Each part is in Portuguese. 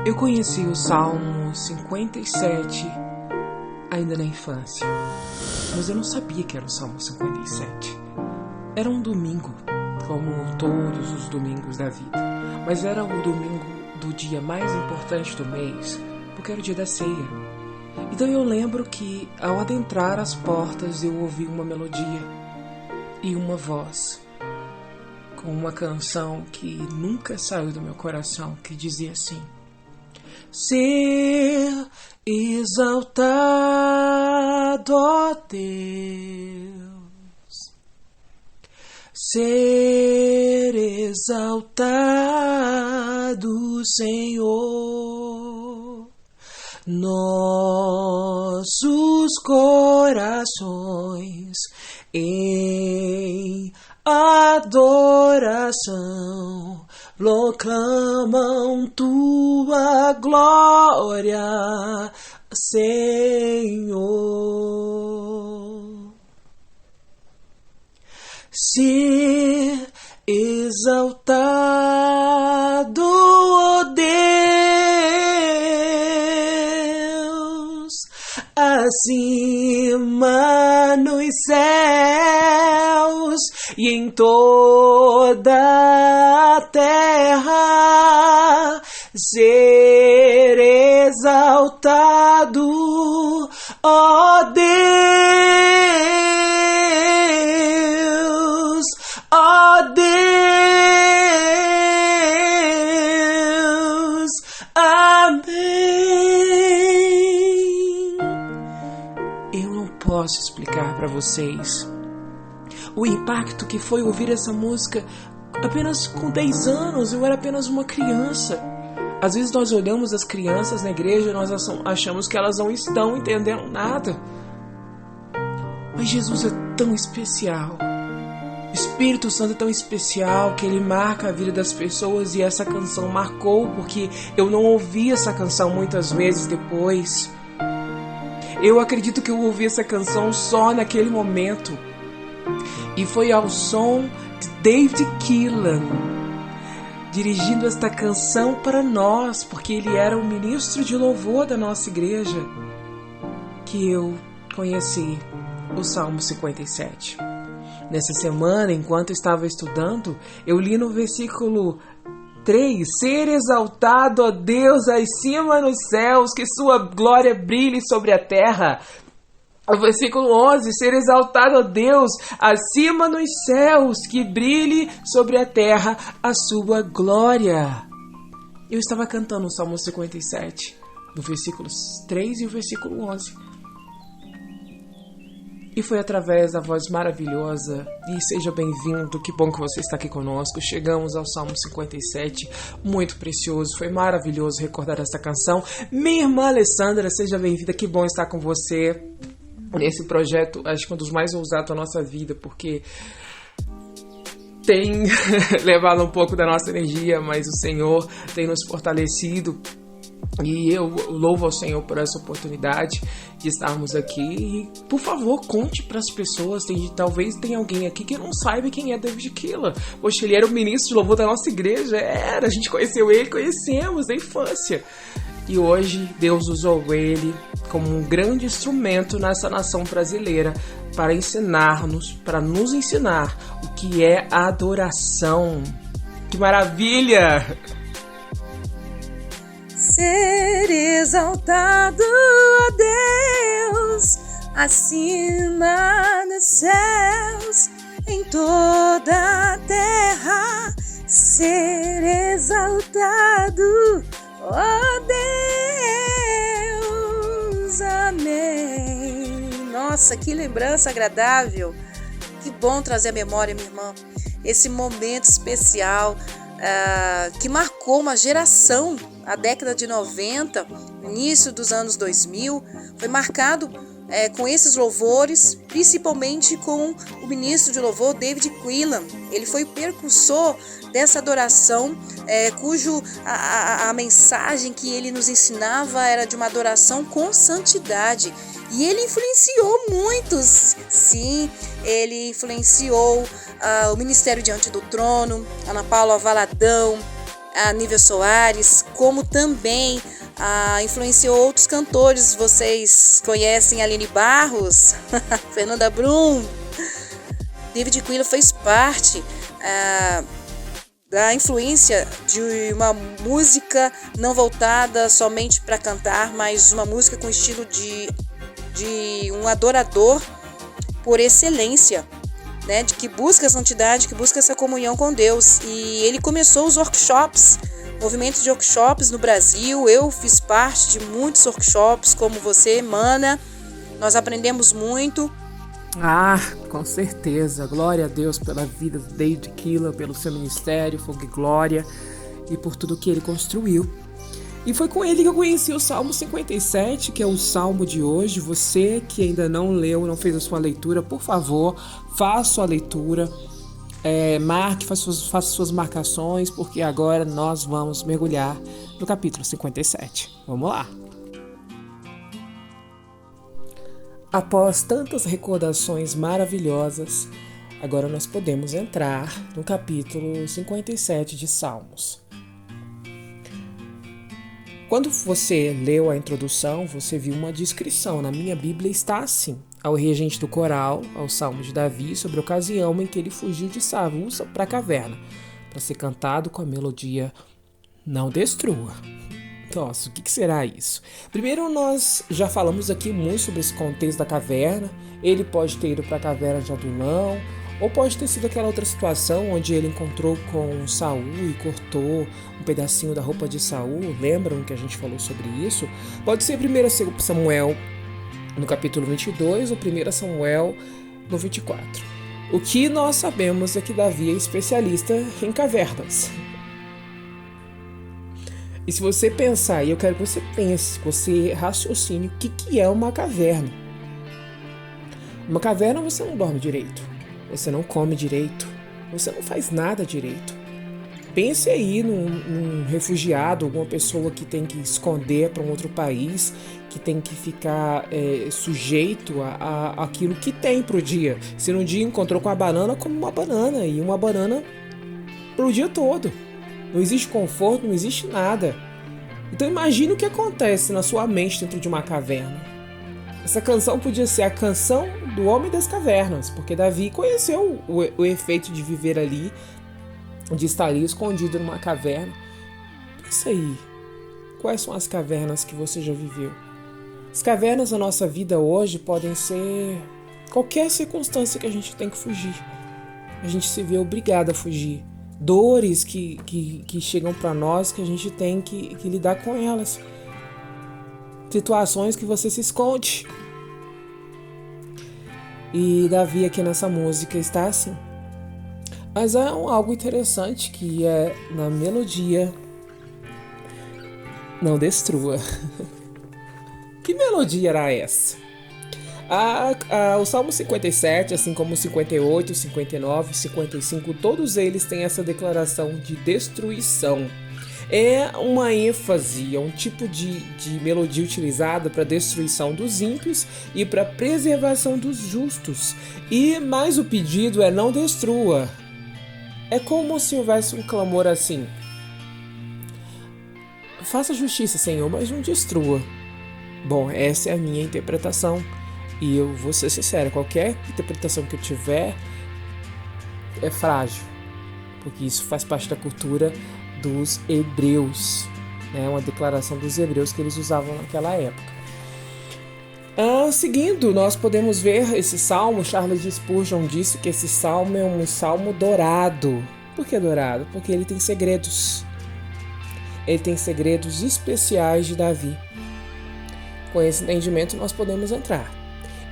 Eu conheci o Salmo 57 ainda na infância, mas eu não sabia que era o Salmo 57. Era um domingo, como todos os domingos da vida, mas era o domingo do dia mais importante do mês, porque era o dia da ceia. Então eu lembro que, ao adentrar as portas, eu ouvi uma melodia e uma voz, com uma canção que nunca saiu do meu coração, que dizia assim: ser exaltado, ó Deus, ser exaltado, Senhor, nossos corações em adoração proclamam tua glória, Senhor. Ser exaltado, ó Deus, acima nos céus e em toda a terra, ser exaltado, ó Deus, ó Deus, amém. Eu não posso explicar para vocês o impacto que foi ouvir essa música apenas com 10 anos. Eu era apenas uma criança. Às vezes nós olhamos as crianças na igreja e nós achamos que elas não estão entendendo nada. Mas Jesus é tão especial. O Espírito Santo é tão especial que ele marca a vida das pessoas, e essa canção marcou porque eu não ouvi essa canção muitas vezes depois. Eu acredito que eu ouvi essa canção só naquele momento. E foi ao som de David Keelan, dirigindo esta canção para nós, porque ele era o ministro de louvor da nossa igreja, que eu conheci o Salmo 57. Nessa semana, enquanto estava estudando, eu li no versículo 3: ser exaltado, ó Deus, acima nos céus, que sua glória brilhe sobre a terra. O versículo 11: ser exaltado, ó Deus, acima nos céus, que brilhe sobre a terra a sua glória. Eu estava cantando o Salmo 57, no versículos 3 e o versículo 11. E foi através da voz maravilhosa, e seja bem-vindo, que bom que você está aqui conosco. Chegamos ao Salmo 57, muito precioso, foi maravilhoso recordar essa canção. Minha irmã Alessandra, seja bem-vinda, que bom estar com você nesse projeto, acho que um dos mais ousados da nossa vida, porque tem levado um pouco da nossa energia, mas o Senhor tem nos fortalecido, e eu louvo ao Senhor por essa oportunidade de estarmos aqui. E, por favor, conte para as pessoas. Talvez tenha alguém aqui que não saiba quem é David Keelan. Poxa, ele era o ministro de louvor da nossa igreja. A gente conheceu ele, conhecemos na infância. E hoje Deus usou ele como um grande instrumento nessa nação brasileira para ensinar-nos, para nos ensinar o que é adoração. Que maravilha! Ser exaltado, ó Deus, acima dos céus, em toda a terra. Ser exaltado, ó Deus, amém. Nossa, que lembrança agradável. Que bom trazer à memória, minha irmã, esse momento especial que marcou uma geração. A década de 90, início dos anos 2000, foi marcado com esses louvores, principalmente com o ministro de louvor David Keelan. Ele foi precursor dessa adoração, cujo a mensagem que ele nos ensinava era de uma adoração com santidade. E ele influenciou muitos. Sim, ele influenciou o Ministério Diante do Trono, Ana Paula Valadão, a Nívia Soares, como também influenciou outros cantores. Vocês conhecem a Aline Barros, Fernanda Brum. David Quilla fez parte da influência de uma música não voltada somente para cantar, mas uma música com estilo de um adorador por excelência, né? De que busca a santidade, que busca essa comunhão com Deus. E ele começou os workshops, movimentos de workshops no Brasil. Eu fiz parte de muitos workshops, como você, Mana. Nós aprendemos muito. Com certeza. Glória a Deus pela vida do David Quilla, pelo seu ministério, Fogo e Glória, e por tudo que ele construiu. E foi com ele que eu conheci o Salmo 57, que é o Salmo de hoje. Você que ainda não leu, não fez a sua leitura, por favor, faça a sua leitura. Marque, faça suas marcações, porque agora nós vamos mergulhar no capítulo 57. Vamos lá! Após tantas recordações maravilhosas, agora nós podemos entrar no capítulo 57 de Salmos. Quando você leu a introdução, você viu uma descrição. Na minha Bíblia está assim: ao regente do coral, ao Salmo de Davi, sobre a ocasião em que ele fugiu de Saul para a caverna, para ser cantado com a melodia Não Destrua. Nossa, o que será isso? Primeiro, nós já falamos aqui muito sobre esse contexto da caverna. Ele pode ter ido para a caverna de Adulão, ou pode ter sido aquela outra situação onde ele encontrou com Saul e cortou um pedacinho da roupa de Saul. Lembram que a gente falou sobre isso? Pode ser 1 Samuel no capítulo 22 ou 1 Samuel no 24. O que nós sabemos é que Davi é especialista em cavernas. E se você pensar, e eu quero que você pense, que você raciocine o que é uma caverna. Uma caverna você não dorme direito, você não come direito, você não faz nada direito. Pense aí num refugiado, alguma pessoa que tem que esconder para um outro país, que tem que ficar sujeito a aquilo que tem para o dia. Se num dia encontrou com a banana, come uma banana, e uma banana para o dia todo. Não existe conforto, não existe nada. Então imagine o que acontece na sua mente dentro de uma caverna. Essa canção podia ser a canção do homem das cavernas, porque Davi conheceu o efeito de viver ali, de estar ali escondido numa caverna. Pensa aí, quais são as cavernas que você já viveu? As cavernas da nossa vida hoje podem ser qualquer circunstância que a gente tem que fugir. A gente se vê obrigado a fugir. Dores que chegam para nós, que a gente tem que lidar com elas. Situações que você se esconde. E Davi aqui nessa música está assim. Mas há algo interessante que é na melodia Não Destrua. Que melodia era essa? O Salmo 57, assim como o 58, 59, 55, todos eles têm essa declaração de destruição. É uma ênfase, é um tipo de melodia utilizada para destruição dos ímpios e para preservação dos justos. E mais o pedido é não destrua. É como se houvesse um clamor assim: faça justiça, Senhor, mas não destrua. Bom, essa é a minha interpretação. E eu vou ser sincero, qualquer interpretação que eu tiver é frágil, porque isso faz parte da cultura dos hebreus, né? Uma declaração dos hebreus que eles usavam naquela época. Seguindo, nós podemos ver esse salmo. Charles Spurgeon disse que esse salmo é um salmo dourado. Por que dourado? Porque ele tem segredos. Ele tem segredos especiais de Davi. Com esse entendimento nós podemos entrar.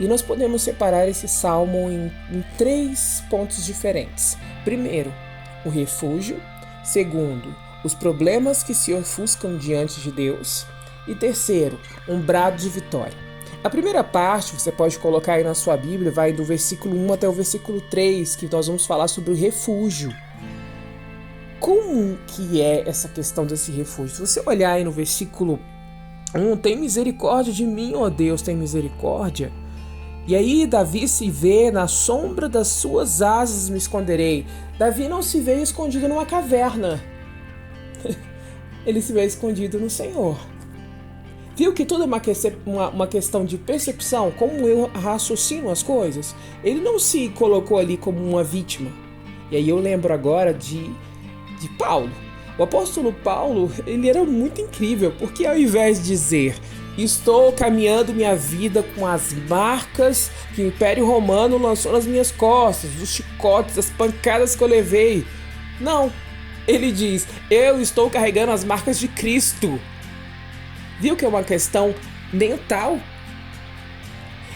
E nós podemos separar esse salmo em 3 pontos diferentes. Primeiro, o refúgio. Segundo, os problemas que se ofuscam diante de Deus. E terceiro, um brado de vitória. A primeira parte, você pode colocar aí na sua Bíblia, vai do versículo 1 até o versículo 3, que nós vamos falar sobre o refúgio. Como que é essa questão desse refúgio? Se você olhar aí no versículo 1, tem misericórdia de mim, ó Deus, tem misericórdia. E aí Davi se vê: na sombra das suas asas me esconderei. Davi não se vê escondido numa caverna. ele se vê escondido no Senhor. Viu que tudo é uma questão de percepção, como eu raciocino as coisas? Ele não se colocou ali como uma vítima. E aí eu lembro agora de Paulo. O apóstolo Paulo, ele era muito incrível, porque ao invés de dizer: estou caminhando minha vida com as marcas que o Império Romano lançou nas minhas costas, os chicotes, as pancadas que eu levei. Não, ele diz: eu estou carregando as marcas de Cristo. Viu que é uma questão mental?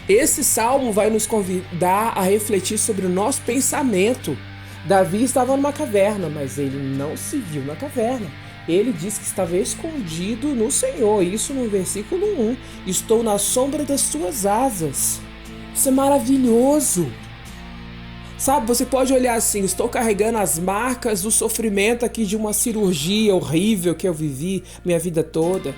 Esse salmo vai nos convidar a refletir sobre o nosso pensamento. Davi estava numa caverna, mas ele não se viu na caverna. Ele diz que estava escondido no Senhor, isso no versículo 1. Estou na sombra das suas asas. Isso é maravilhoso. Sabe, você pode olhar assim: estou carregando as marcas do sofrimento aqui de uma cirurgia horrível que eu vivi minha vida toda.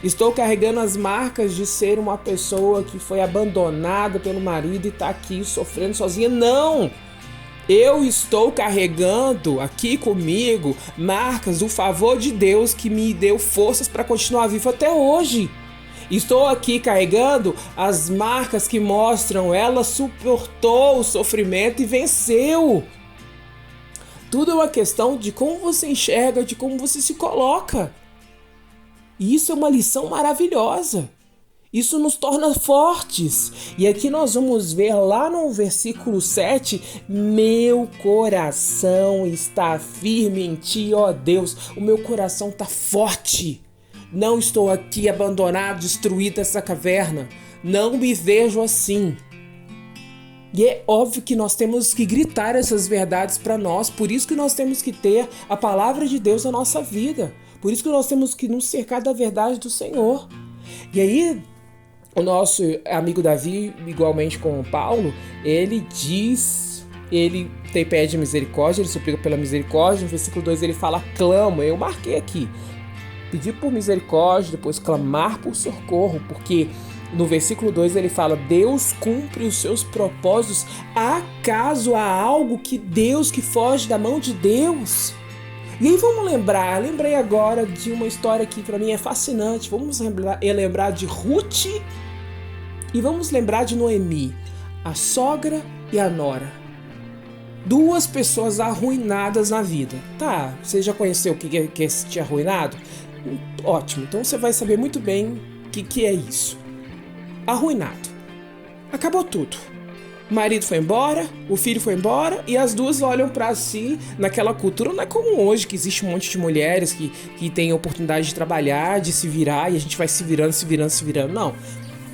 Estou carregando as marcas de ser uma pessoa que foi abandonada pelo marido e está aqui sofrendo sozinha. Não! Eu estou carregando aqui comigo marcas do favor de Deus que me deu forças para continuar vivo até hoje. Estou aqui carregando as marcas que mostram ela suportou o sofrimento e venceu. Tudo é uma questão de como você enxerga, de como você se coloca. E isso é uma lição maravilhosa. Isso nos torna fortes. E aqui nós vamos ver lá no versículo 7, meu coração está firme em ti, ó Deus. O meu coração está forte. Não estou aqui abandonado, destruído nessa caverna. Não me vejo assim. E é óbvio que nós temos que gritar essas verdades para nós. Por isso que nós temos que ter a palavra de Deus na nossa vida. Por isso que nós temos que nos cercar da verdade do Senhor. E aí, o nosso amigo Davi, igualmente com o Paulo, ele pede misericórdia, ele suplica pela misericórdia. No versículo 2 ele fala: clama. Eu marquei aqui: pedir por misericórdia, depois clamar por socorro, porque no versículo 2 ele fala: Deus cumpre os seus propósitos. Acaso há algo que foge da mão de Deus? E aí vamos lembrei agora de uma história que para mim é fascinante. Vamos lembrar de Ruth e vamos lembrar de Noemi, a sogra e a nora. Duas pessoas arruinadas na vida. Tá, você já conheceu o que é te arruinado? Ótimo, então você vai saber muito bem o que é isso. Arruinado. Acabou tudo. O marido foi embora, o filho foi embora e as duas olham pra si. Naquela cultura não é como hoje, que existe um monte de mulheres que têm a oportunidade de trabalhar, de se virar, e a gente vai se virando. Não.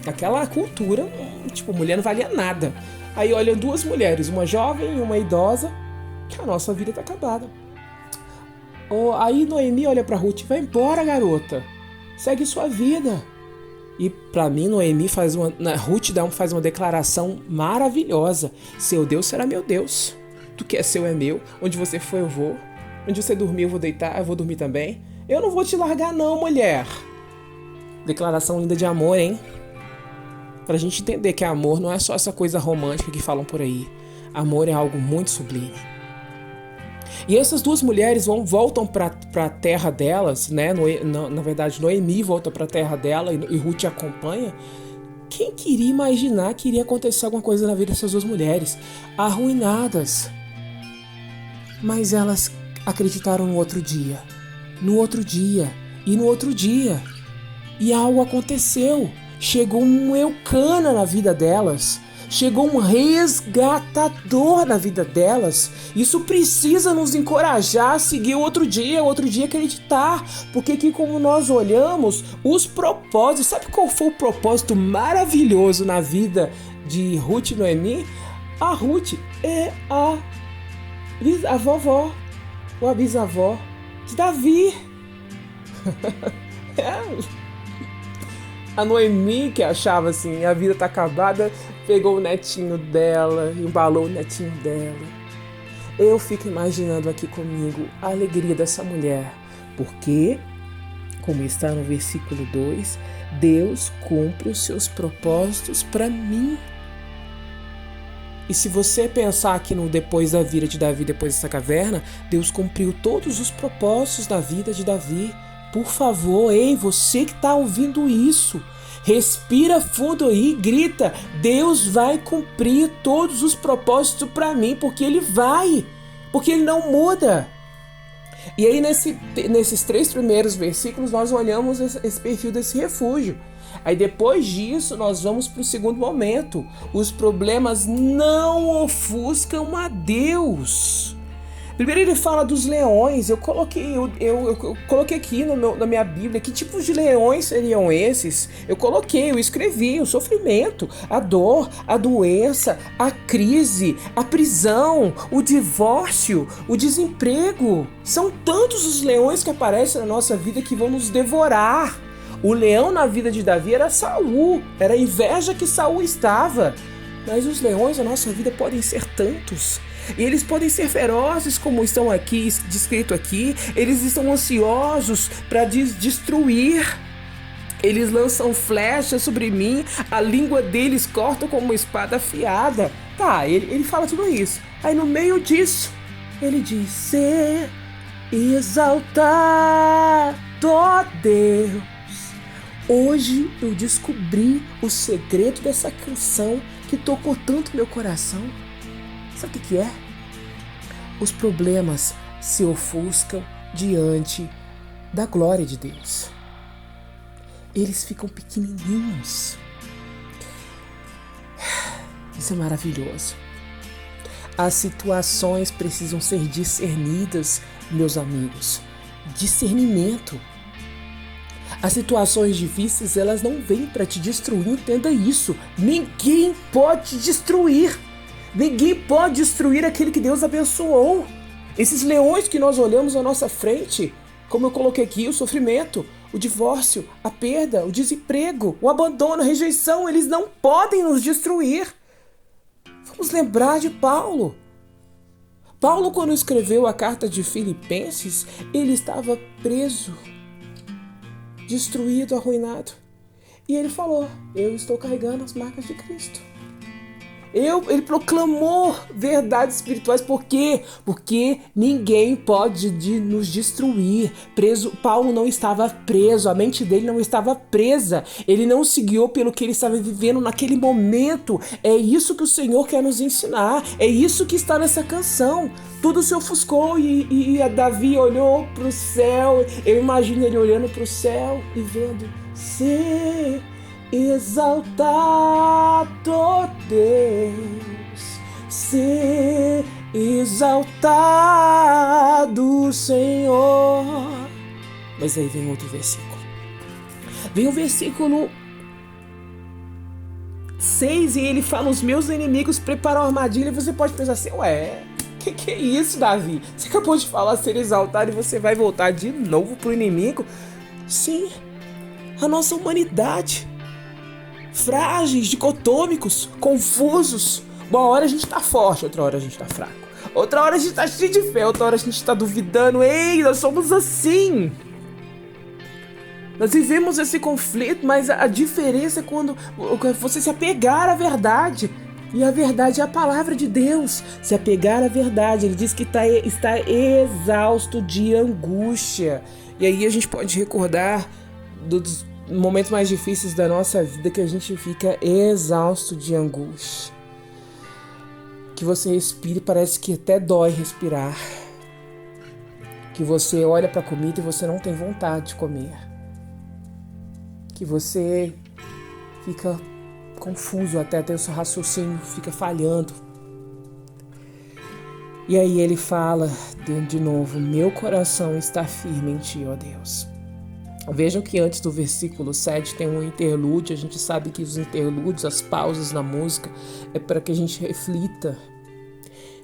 Naquela cultura, tipo, mulher não valia nada. Aí olham duas mulheres, uma jovem e uma idosa, que a nossa vida tá acabada. Aí Noemi olha pra Ruth: vai embora, garota. Segue sua vida. E pra mim, Noemi Ruth faz uma declaração maravilhosa: seu Deus será meu Deus. Tu que é seu é meu. Onde você for eu vou. Onde você dormir eu vou deitar, eu vou dormir também. Eu não vou te largar não, mulher. Declaração linda de amor, hein? Pra gente entender que amor não é só essa coisa romântica que falam por aí. Amor é algo muito sublime. E essas duas mulheres voltam para a terra delas, né? Na verdade, Noemi volta para a terra dela e Ruth acompanha. Quem queria imaginar que iria acontecer alguma coisa na vida dessas duas mulheres? Arruinadas. Mas elas acreditaram no outro dia. No outro dia. E no outro dia. E algo aconteceu. Chegou um Eucana na vida delas. Chegou um resgatador na vida delas. Isso precisa nos encorajar a seguir o outro dia acreditar. Porque aqui, como nós olhamos os propósitos, sabe qual foi o propósito maravilhoso na vida de Ruth e Noemi? A Ruth é a vovó, ou a bisavó de Davi. A Noemi, que achava assim, a vida tá acabada, pegou o netinho dela, embalou o netinho dela. Eu fico imaginando aqui comigo a alegria dessa mulher, porque, como está no versículo 2, Deus cumpre os seus propósitos para mim. E se você pensar aqui no depois da vida de Davi, depois dessa caverna, Deus cumpriu todos os propósitos da vida de Davi. Por favor, ei, você que está ouvindo isso, respira fundo aí e grita: Deus vai cumprir todos os propósitos para mim, porque Ele vai, porque Ele não muda. E aí nesses 3 primeiros versículos nós olhamos esse perfil desse refúgio. Aí depois disso nós vamos para o segundo momento. Os problemas não ofuscam a Deus. Primeiro ele fala dos leões. Eu coloquei aqui na minha Bíblia que tipos de leões seriam esses. Eu escrevi o sofrimento, a dor, a doença, a crise, a prisão, o divórcio, o desemprego. São tantos os leões que aparecem na nossa vida que vão nos devorar. O leão na vida de Davi era Saul, era a inveja que Saul estava. Mas os leões na nossa vida podem ser tantos. E eles podem ser ferozes, como estão aqui, descrito aqui. Eles estão ansiosos para destruir. Eles lançam flechas sobre mim. A língua deles corta como uma espada afiada. Tá, ele fala tudo isso. Aí no meio disso, ele diz: ser exaltado, ó Deus. Hoje eu descobri o segredo dessa canção que tocou tanto meu coração. Sabe o que é? Os problemas se ofuscam diante da glória de Deus. Eles ficam pequenininhos. Isso é maravilhoso. As situações precisam ser discernidas, meus amigos. Discernimento. As situações difíceis, elas não vêm para te destruir, entenda isso. Ninguém pode te destruir. Ninguém pode destruir aquele que Deus abençoou. Esses leões que nós olhamos à nossa frente, como eu coloquei aqui, o sofrimento, o divórcio, a perda, o desemprego, o abandono, a rejeição, eles não podem nos destruir. Vamos lembrar de Paulo. Paulo, quando escreveu a carta de Filipenses, ele estava preso, destruído, arruinado. E ele falou: eu estou carregando as marcas de Cristo. Ele proclamou verdades espirituais. Por quê? Porque ninguém pode nos destruir. Paulo não estava preso, a mente dele não estava presa. Ele não se guiou pelo que ele estava vivendo naquele momento. É isso que o Senhor quer nos ensinar. É isso que está nessa canção. Tudo se ofuscou e a Davi olhou para o céu. Eu imagino ele olhando para o céu e vendo: ser exaltado, Deus, ser exaltado, Senhor. Mas aí vem outro versículo. Vem o versículo 6 e ele fala: os meus inimigos preparam armadilha. E você pode pensar assim: ué, que é isso, Davi? Você acabou de falar ser exaltado e você vai voltar de novo pro inimigo? Sim, a nossa humanidade. Frágeis, dicotômicos, confusos. Uma hora a gente tá forte, outra hora a gente tá fraco. Outra hora a gente tá cheio de fé, outra hora a gente tá duvidando. Ei, nós somos assim. Nós vivemos esse conflito, mas a diferença é quando você se apegar à verdade. E a verdade é a palavra de Deus. Se apegar à verdade, ele diz que está exausto de angústia. E aí a gente pode recordar dos momentos mais difíceis da nossa vida, que a gente fica exausto de angústia. Que você respire, parece que até dói respirar. Que você olha para a comida e você não tem vontade de comer. Que você fica confuso, até o seu raciocínio fica falhando. E aí ele fala de novo: meu coração está firme em ti, ó Deus. Vejam que antes do versículo 7 tem um interlúdio. A gente sabe que os interlúdios, as pausas na música, é para que a gente reflita.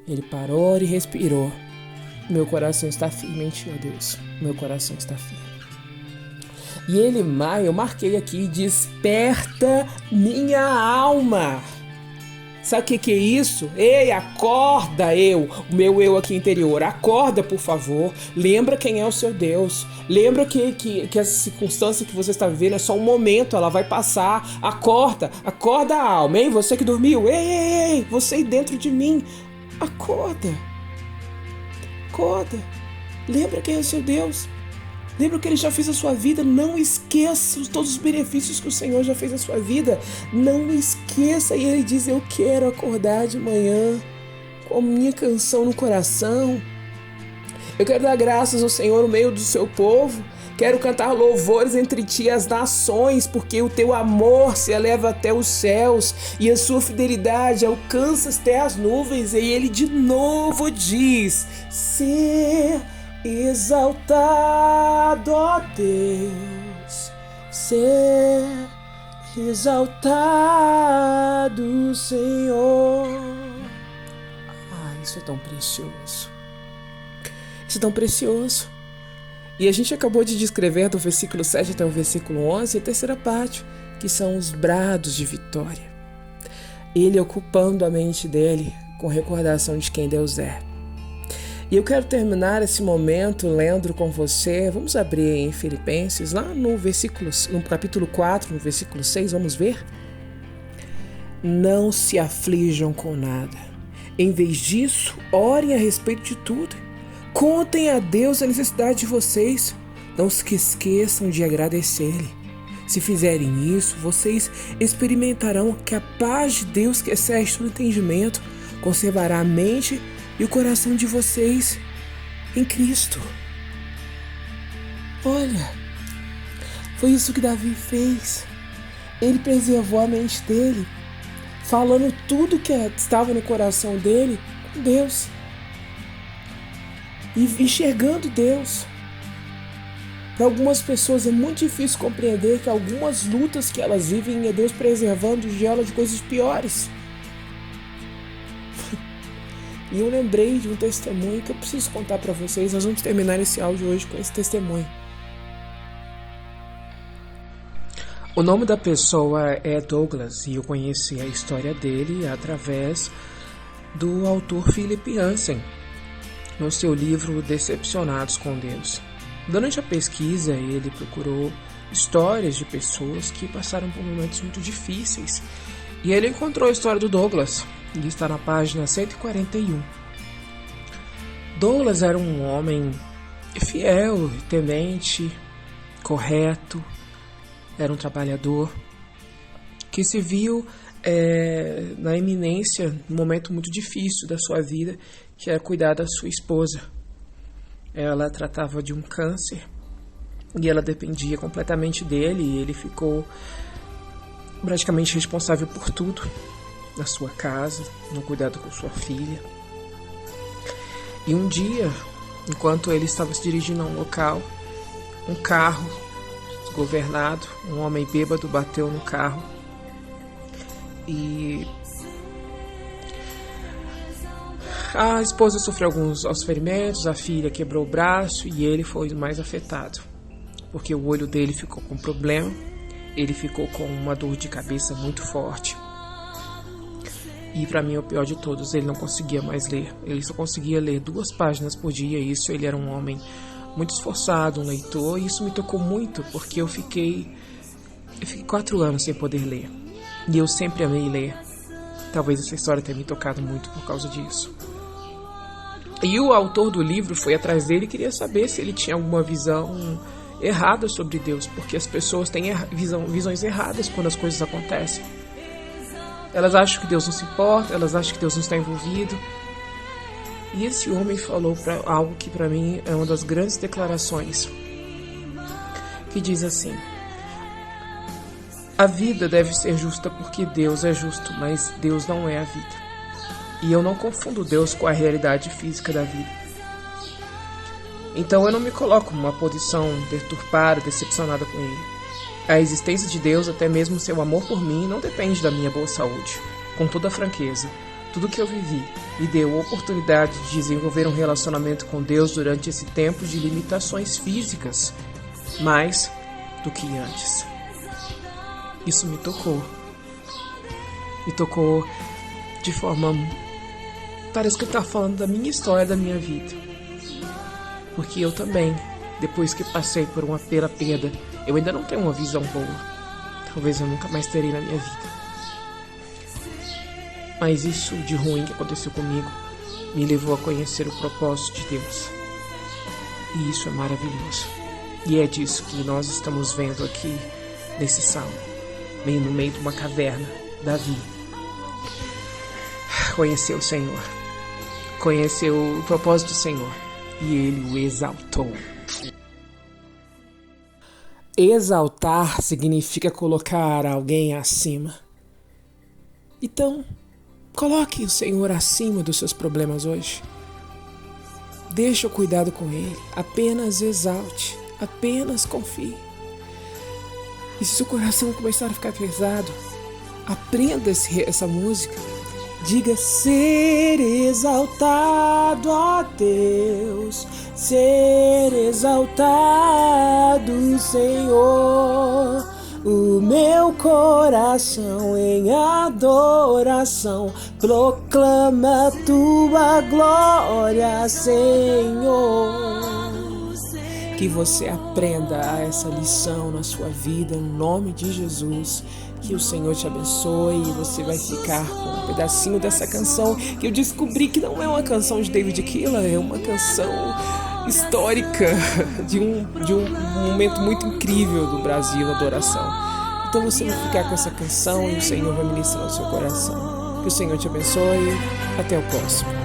Ele parou e respirou: meu coração está firme em ti, ó Deus. Meu coração está firme. E eu marquei aqui: desperta minha alma. Sabe o que é isso? Ei, acorda, o meu eu aqui interior. Acorda, por favor. Lembra quem é o seu Deus. Lembra que essa circunstância que você está vivendo é só um momento, ela vai passar. Acorda a alma, hein? Você que dormiu, ei, você aí dentro de mim. Acorda. Lembra quem é o seu Deus. Lembra o que Ele já fez na sua vida. Não esqueça todos os benefícios que o Senhor já fez na sua vida. Não esqueça. E Ele diz: eu quero acordar de manhã com a minha canção no coração. Eu quero dar graças ao Senhor no meio do seu povo. Quero cantar louvores entre ti as nações, porque o teu amor se eleva até os céus e a sua fidelidade alcança até as nuvens. E Ele de novo diz: ser exaltado, ó Deus, ser exaltado, Senhor. Isso é tão precioso. Isso é tão precioso. E a gente acabou de descrever do versículo 7 até o versículo 11 a terceira parte, que são os brados de vitória. Ele ocupando a mente dele com recordação de quem Deus é. E eu quero terminar esse momento lendo com você. Vamos abrir em Filipenses, lá no capítulo 4, no versículo 6, vamos ver? Não se aflijam com nada. Em vez disso, orem a respeito de tudo. Contem a Deus a necessidade de vocês. Não se esqueçam de agradecer-lhe. Se fizerem isso, vocês experimentarão que a paz de Deus, que excede todo entendimento, conservará a mente e o coração de vocês em Cristo. Olha, foi isso que Davi fez. Ele preservou a mente dele, falando tudo que estava no coração dele com Deus. E enxergando Deus. Para algumas pessoas é muito difícil compreender que algumas lutas que elas vivem é Deus preservando elas de coisas piores. E eu lembrei de um testemunho que eu preciso contar para vocês. Nós vamos terminar esse áudio hoje com esse testemunho. O nome da pessoa é Douglas e eu conheci a história dele através do autor Philip Yancey, no seu livro Decepcionados com Deus. Durante a pesquisa, ele procurou histórias de pessoas que passaram por momentos muito difíceis. E ele encontrou a história do Douglas, e está na página 141. Douglas era um homem fiel, temente, correto, era um trabalhador, que se viu na iminência, num momento muito difícil da sua vida, que era cuidar da sua esposa. Ela tratava de um câncer e ela dependia completamente dele, e ele ficou praticamente responsável por tudo na sua casa, no cuidado com sua filha. E um dia, enquanto ele estava se dirigindo a um local, um carro desgovernado, um homem bêbado bateu no carro e a esposa sofreu alguns ferimentos, a filha quebrou o braço e ele foi o mais afetado, porque o olho dele ficou com problema, ele ficou com uma dor de cabeça muito forte. E para mim o pior de todos, ele não conseguia mais ler, ele só conseguia ler 2 páginas por dia. Isso, ele era um homem muito esforçado, um leitor, e isso me tocou muito, porque eu fiquei 4 anos sem poder ler, e eu sempre amei ler. Talvez essa história tenha me tocado muito por causa disso. E o autor do livro foi atrás dele e queria saber se ele tinha alguma visão errada sobre Deus, porque as pessoas têm visões erradas quando as coisas acontecem. Elas acham que Deus não se importa, elas acham que Deus não está envolvido. E esse homem falou algo que para mim é uma das grandes declarações, que diz assim: a vida deve ser justa porque Deus é justo, mas Deus não é a vida. E eu não confundo Deus com a realidade física da vida. Então eu não me coloco numa posição deturpada, decepcionada com Ele. A existência de Deus, até mesmo seu amor por mim, não depende da minha boa saúde. Com toda franqueza, tudo que eu vivi me deu a oportunidade de desenvolver um relacionamento com Deus durante esse tempo de limitações físicas, mais do que antes. Isso me tocou. Me tocou de forma... Parece que ele está falando da minha história, da minha vida. Porque eu também, depois que passei pela perda, eu ainda não tenho uma visão boa. Talvez eu nunca mais terei na minha vida. Mas isso de ruim que aconteceu comigo me levou a conhecer o propósito de Deus. E isso é maravilhoso. E é disso que nós estamos vendo aqui nesse salmo, meio no meio de uma caverna. Davi conheceu o Senhor, conheceu o propósito do Senhor e ele o exaltou. Exaltar significa colocar alguém acima. Então, coloque o Senhor acima dos seus problemas hoje. Deixe o cuidado com Ele. Apenas exalte. Apenas confie. E se seu coração começar a ficar pesado, aprenda essa música. Diga: ser exaltado, ó Deus, ser exaltado, Senhor. O meu coração em adoração proclama tua glória, Senhor. Que você aprenda essa lição na sua vida, em nome de Jesus. Que o Senhor te abençoe e você vai ficar com um pedacinho dessa canção que eu descobri que não é uma canção de David Keeler, é uma canção histórica de um momento muito incrível do Brasil na adoração. Então você vai ficar com essa canção e o Senhor vai ministrar no seu coração. Que o Senhor te abençoe. Até o próximo.